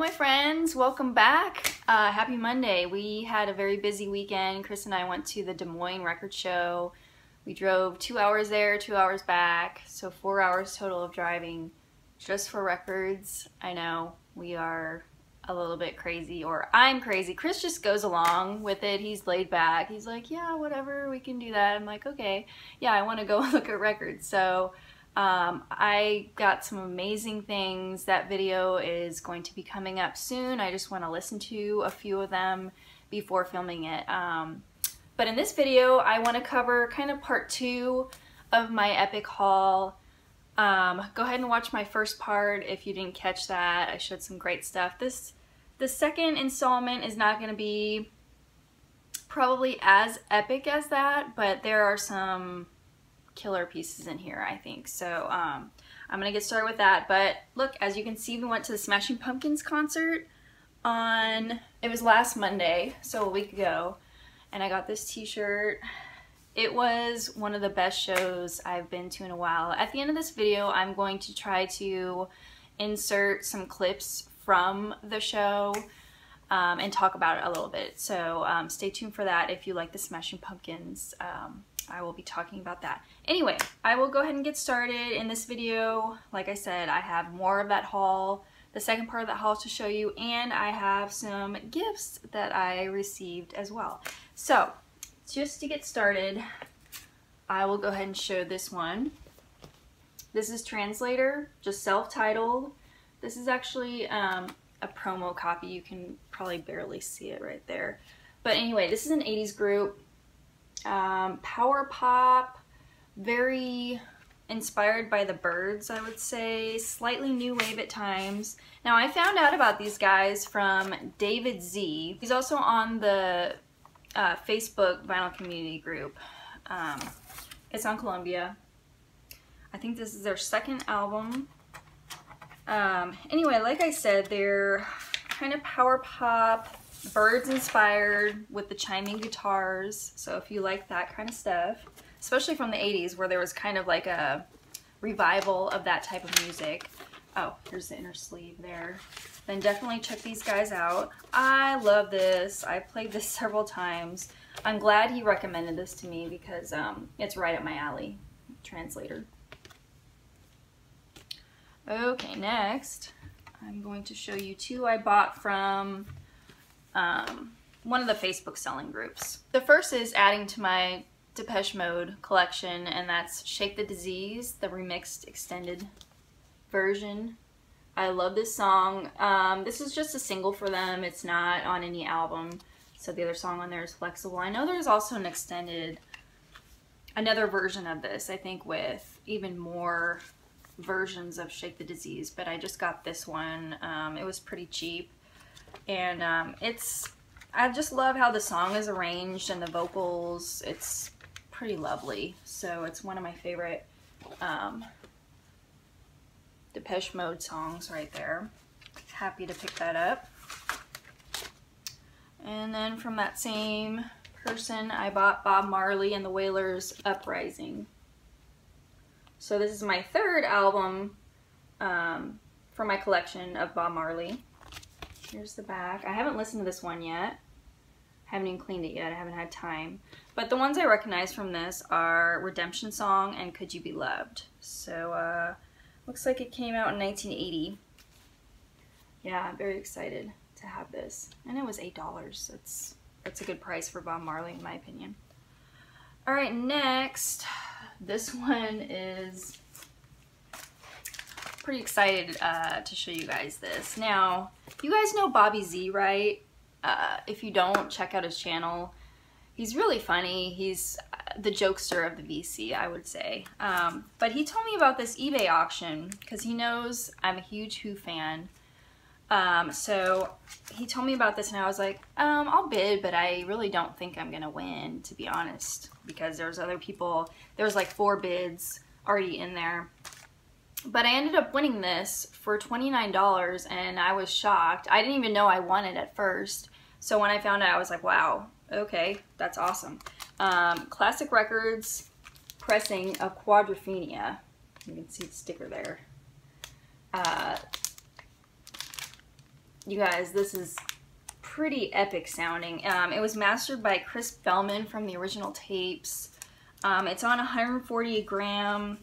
my friends, welcome back. Happy Monday. We had a very busy weekend. Chris and I went to the Des Moines record show. We drove 2 hours there, 2 hours back, so 4 hours total of driving just for records. I know we are a little bit crazy, or I'm crazy. Chris just goes along with it. He's laid back. He's like, yeah, whatever, we can do that. I'm like, okay, yeah, I want to go look at records. So I got some amazing things. That video is going to be coming up soon. I just want to listen to a few of them before filming it. But in this video, I want to cover kind of part 2 of my epic haul. Go ahead and watch my first part if you didn't catch that. I showed some great stuff. The second installment is not going to be probably as epic as that, but there are some killer pieces in here, I think. So I'm gonna get started with that. But look, as you can see, we went to the Smashing Pumpkins concert it was last Monday, so a week ago, and I got this t-shirt. It was one of the best shows I've been to in a while. At the end of this video, I'm going to try to insert some clips from the show and talk about it a little bit. So stay tuned for that if you like the Smashing Pumpkins. I will be talking about that. Anyway, I will go ahead and get started in this video. Like I said, I have more of that haul, the second part of that haul to show you, and I have some gifts that I received as well. So, just to get started, I will go ahead and show this one. This is Translator, just self-titled. This is actually a promo copy. You can probably barely see it right there. But anyway, this is an 80s group. Power pop, very inspired by the Byrds, I would say, slightly new wave at times. Now, I found out about these guys from David Z. He's also on the Facebook vinyl community group. It's on Columbia. I think this is their second album. Anyway, like I said, they're kind of power pop, Byrds inspired with the chiming guitars. So if you like that kind of stuff, especially from the 80s where there was kind of like a revival of that type of music. Oh, here's the inner sleeve there. Then definitely check these guys out. I love this. I played this several times. I'm glad he recommended this to me because it's right up my alley. Translator. Okay, next I'm going to show you 2 I bought from one of the Facebook selling groups. The first is adding to my Depeche Mode collection, and that's Shake the Disease, the remixed extended version. I love this song. This is just a single for them. It's not on any album, so the other song on there is Flexible. I know there's also an extended, another version of this, I think with even more versions of Shake the Disease, but I just got this one. It was pretty cheap. And I just love how the song is arranged and the vocals. It's pretty lovely. So it's one of my favorite Depeche Mode songs right there. Happy to pick that up. And then from that same person, I bought Bob Marley and the Wailers' Uprising. So this is my 3rd album from my collection of Bob Marley. Here's the back. I haven't listened to this one yet. Haven't even cleaned it yet. I haven't had time. But the ones I recognize from this are Redemption Song and Could You Be Loved. So, looks like it came out in 1980. Yeah, I'm very excited to have this. And it was $8. That's a good price for Bob Marley, in my opinion. Alright, next. This one is pretty excited to show you guys this. Now, you guys know Bobby Z, right? If you don't, check out his channel. He's really funny. He's the jokester of the VC, I would say. But he told me about this eBay auction because he knows I'm a huge Who fan. So he told me about this and I was like, I'll bid, but I really don't think I'm gonna win, to be honest, because there's other people. There was like 4 bids already in there. But I ended up winning this for $29 and I was shocked. I didn't even know I won it at first. So when I found out, I was like, wow, okay, that's awesome. Classic Records pressing of Quadrophenia. You can see the sticker there. You guys, this is pretty epic sounding. It was mastered by Chris Bellman from the original tapes. It's on 140 gram,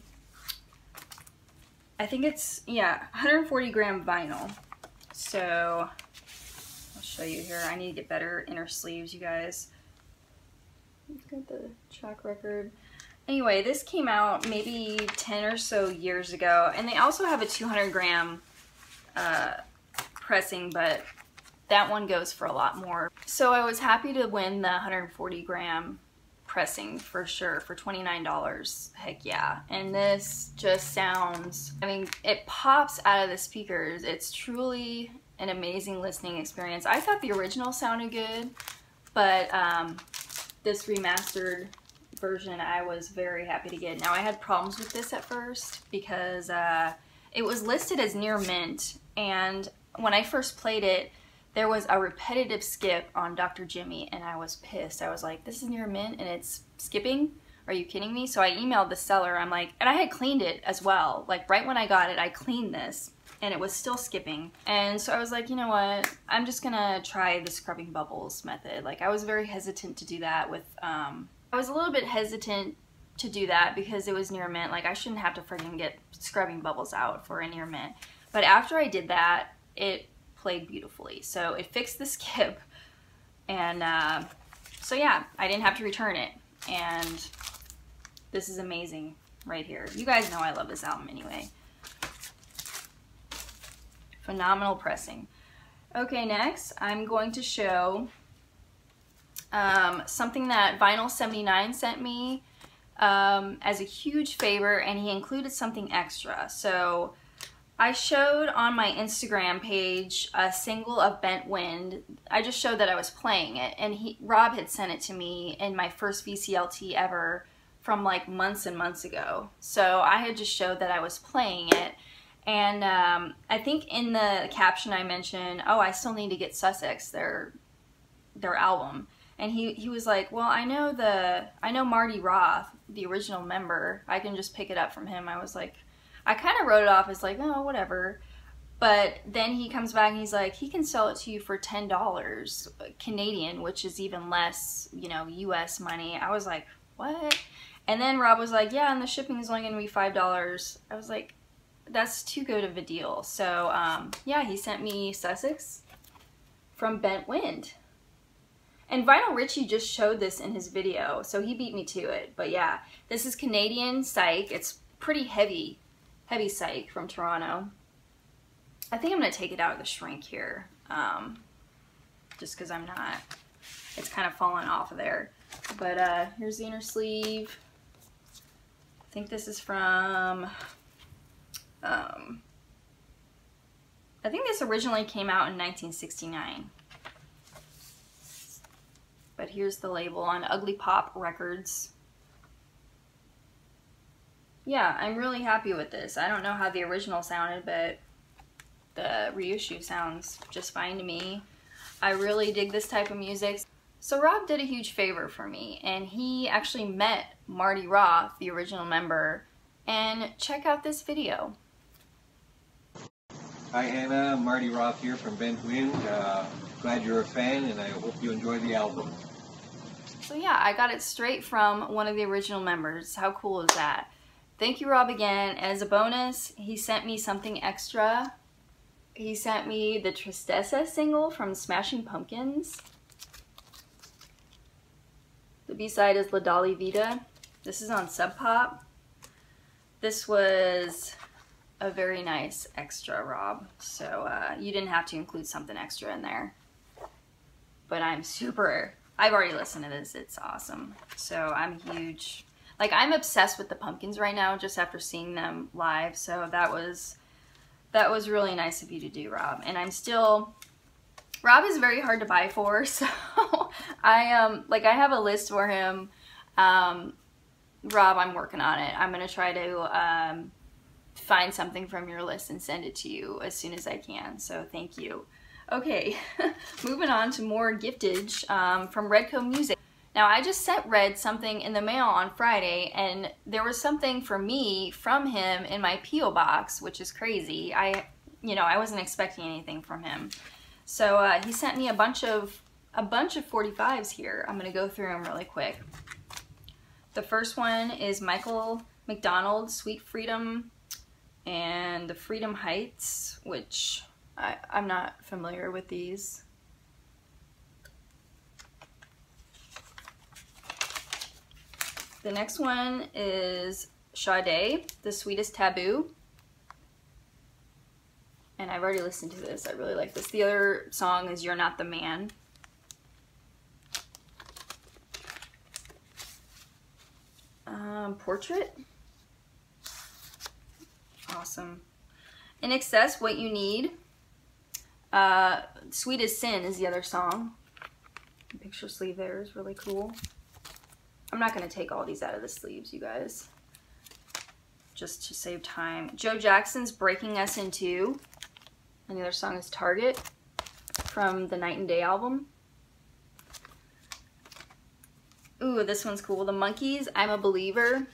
I think it's, yeah, 140 gram vinyl. So I'll show you here. I need to get better inner sleeves, you guys. Got the track record. Anyway, this came out maybe 10 or so years ago, and they also have a 200 gram pressing, but that one goes for a lot more. So I was happy to win the 140 gram pressing for sure for $29. Heck yeah. And this just sounds, I mean, it pops out of the speakers. It's truly an amazing listening experience. I thought the original sounded good, but this remastered version I was very happy to get. Now, I had problems with this at first because it was listed as near mint, and when I first played it, there was a repetitive skip on Dr. Jimmy, and I was pissed. I was like, this is near mint and it's skipping? Are you kidding me? So I emailed the seller. I'm like, and I had cleaned it as well. Like right when I got it, I cleaned this and it was still skipping. And so I was like, you know what? I'm just gonna try the scrubbing bubbles method. Like I was very hesitant to do that with, I was a little bit hesitant to do that because it was near mint. Like I shouldn't have to friggin' get scrubbing bubbles out for a near mint. But after I did that, it played beautifully. So it fixed the skip, and so yeah, I didn't have to return it, and this is amazing right here. You guys know I love this album anyway. Phenomenal pressing. Okay, next I'm going to show something that Vinyl 79 sent me as a huge favor, and he included something extra. So I showed on my Instagram page a single of Bent Wind. I just showed that I was playing it, and Rob had sent it to me in my first VCLT ever from like months and months ago. So I had just showed that I was playing it, and I think in the caption I mentioned, oh, I still need to get Sussex, their album. And he was like, well, I know Marty Roth, the original member. I can just pick it up from him. I was like, I kind of wrote it off as like, oh, whatever. But then he comes back and he's like, he can sell it to you for $10 Canadian, which is even less, you know, US money. I was like, what? And then Rob was like, yeah, and the shipping is only going to be $5. I was like, that's too good of a deal. So, yeah, he sent me Sussex from Bent Wind. And Vinyl Richie just showed this in his video, so he beat me to it. But yeah, this is Canadian Psych. It's pretty heavy psych from Toronto. I think I'm going to take it out of the shrink here, just because I'm not, it's kind of falling off of there. But here's the inner sleeve. I think this is from, I think this originally came out in 1969. But here's the label on Ugly Pop Records. Yeah, I'm really happy with this. I don't know how the original sounded, but the reissue sounds just fine to me. I really dig this type of music. So Rob did a huge favor for me, and he actually met Marty Roth, the original member, and check out this video. Hi Hannah, Marty Roth here from Bent Wind. Glad you're a fan, and I hope you enjoy the album. So yeah, I got it straight from one of the original members. How cool is that? Thank you, Rob, again. As a bonus, he sent me something extra. He sent me the Tristessa single from Smashing Pumpkins. The B-side is La Dolly Vita. This is on Sub Pop. This was a very nice extra, Rob. So you didn't have to include something extra in there. But I've already listened to this. It's awesome. So I'm huge. Like, I'm obsessed with the Pumpkins right now just after seeing them live. So that was really nice of you to do, Rob. And I'm still, Rob is very hard to buy for, so I have a list for him. Rob, I'm working on it. I'm gonna try to find something from your list and send it to you as soon as I can. So thank you. Okay, moving on to more giftage from Redco Music. Now, I just sent Red something in the mail on Friday, and there was something for me from him in my P.O. box, which is crazy. I wasn't expecting anything from him. So he sent me a bunch of 45s here. I'm gonna go through them really quick. The first one is Michael McDonald, Sweet Freedom, and the Freedom Heights, which I'm not familiar with these. The next one is Sade, The Sweetest Taboo. And I've already listened to this. I really like this. The other song is You're Not the Man. Portrait. Awesome. In Excess, What You Need. Sweet as Sin is the other song. The picture sleeve there is really cool. I'm not going to take all these out of the sleeves, you guys, just to save time. Joe Jackson's Breaking Us in Two. And the other song is Target from the Night and Day album. Ooh, this one's cool. The Monkees, I'm a Believer.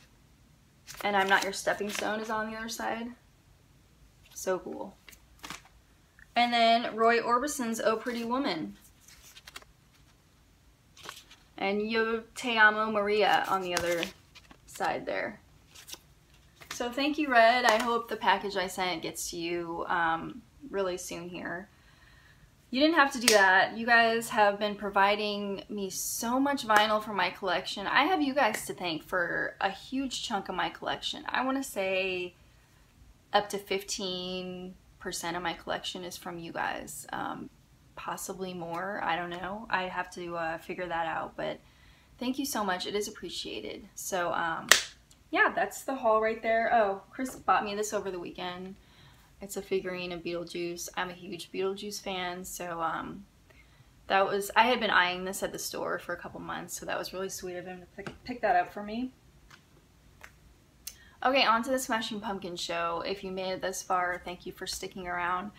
And I'm Not Your Stepping Stone is on the other side. So cool. And then Roy Orbison's Oh Pretty Woman. And Yo Te Amo Maria on the other side there. So thank you, Red. I hope the package I sent gets to you really soon here. You didn't have to do that. You guys have been providing me so much vinyl for my collection. I have you guys to thank for a huge chunk of my collection. I want to say up to 15% of my collection is from you guys. Possibly more. I don't know. I have to figure that out. But thank you so much. It is appreciated. So yeah, that's the haul right there. Oh, Chris bought me this over the weekend. It's a figurine of Beetlejuice. I'm a huge Beetlejuice fan, so that was, I had been eyeing this at the store for a couple months, so that was really sweet of him to pick that up for me. Okay, on to the Smashing Pumpkins show. If you made it this far, thank you for sticking around.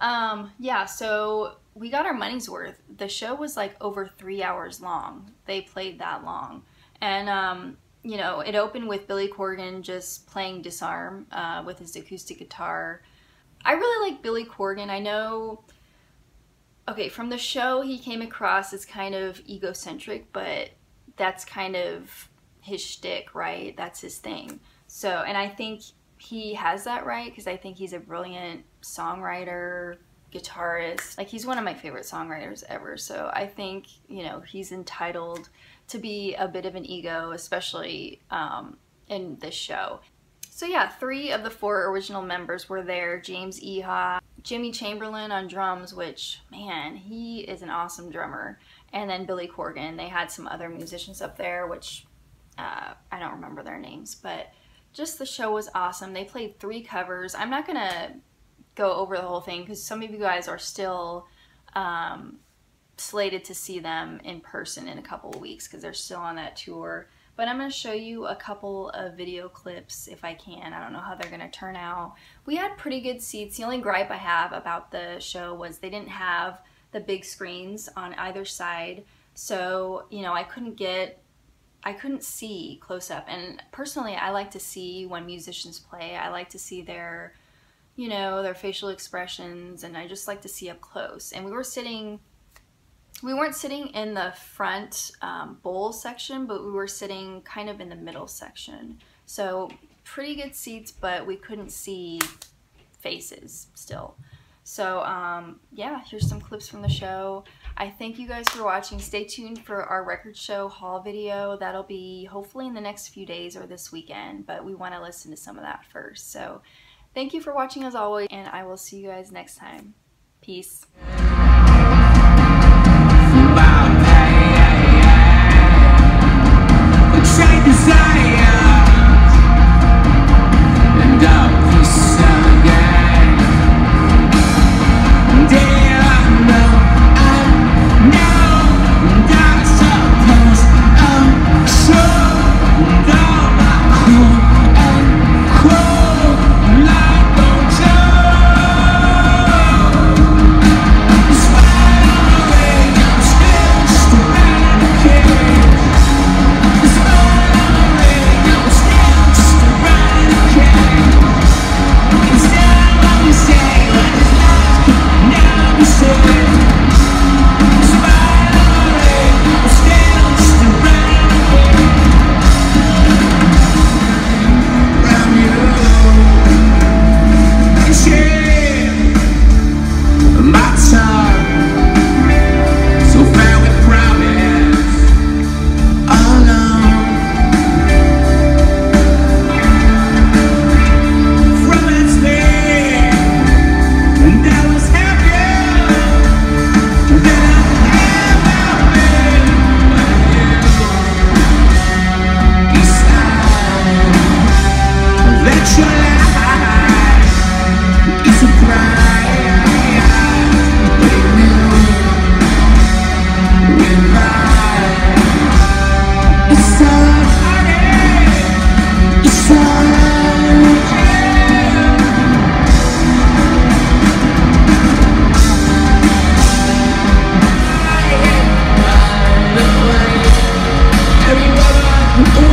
Yeah, so we got our money's worth. The show was like over 3 hours long. They played that long. And you know, it opened with Billy Corgan just playing Disarm with his acoustic guitar. I really like Billy Corgan. I know, okay, from the show he came across as kind of egocentric, but that's kind of his shtick, right? That's his thing. So, and I think he has that right, because I think he's a brilliant songwriter, guitarist. Like, he's one of my favorite songwriters ever. So I think, you know, he's entitled to be a bit of an ego, especially in this show. So yeah, 3 of the 4 original members were there. James Iha, Jimmy Chamberlain on drums, which, man, he is an awesome drummer. And then Billy Corgan. They had some other musicians up there, which I don't remember their names, but just the show was awesome. They played 3 covers. I'm not gonna go over the whole thing because some of you guys are still slated to see them in person in a couple of weeks because they're still on that tour. But I'm going to show you a couple of video clips if I can. I don't know how they're going to turn out. We had pretty good seats. The only gripe I have about the show was they didn't have the big screens on either side. So, you know, I couldn't see close up. And personally, I like to see when musicians play. I like to see their, you know, their facial expressions, and I just like to see up close. And we weren't sitting in the front bowl section, but we were sitting kind of in the middle section. So pretty good seats, but we couldn't see faces still. So yeah, here's some clips from the show. I thank you guys for watching. Stay tuned for our record show haul video. That'll be hopefully in the next few days or this weekend, but we want to listen to some of that first. So thank you for watching as always, and I will see you guys next time. Peace. Bye.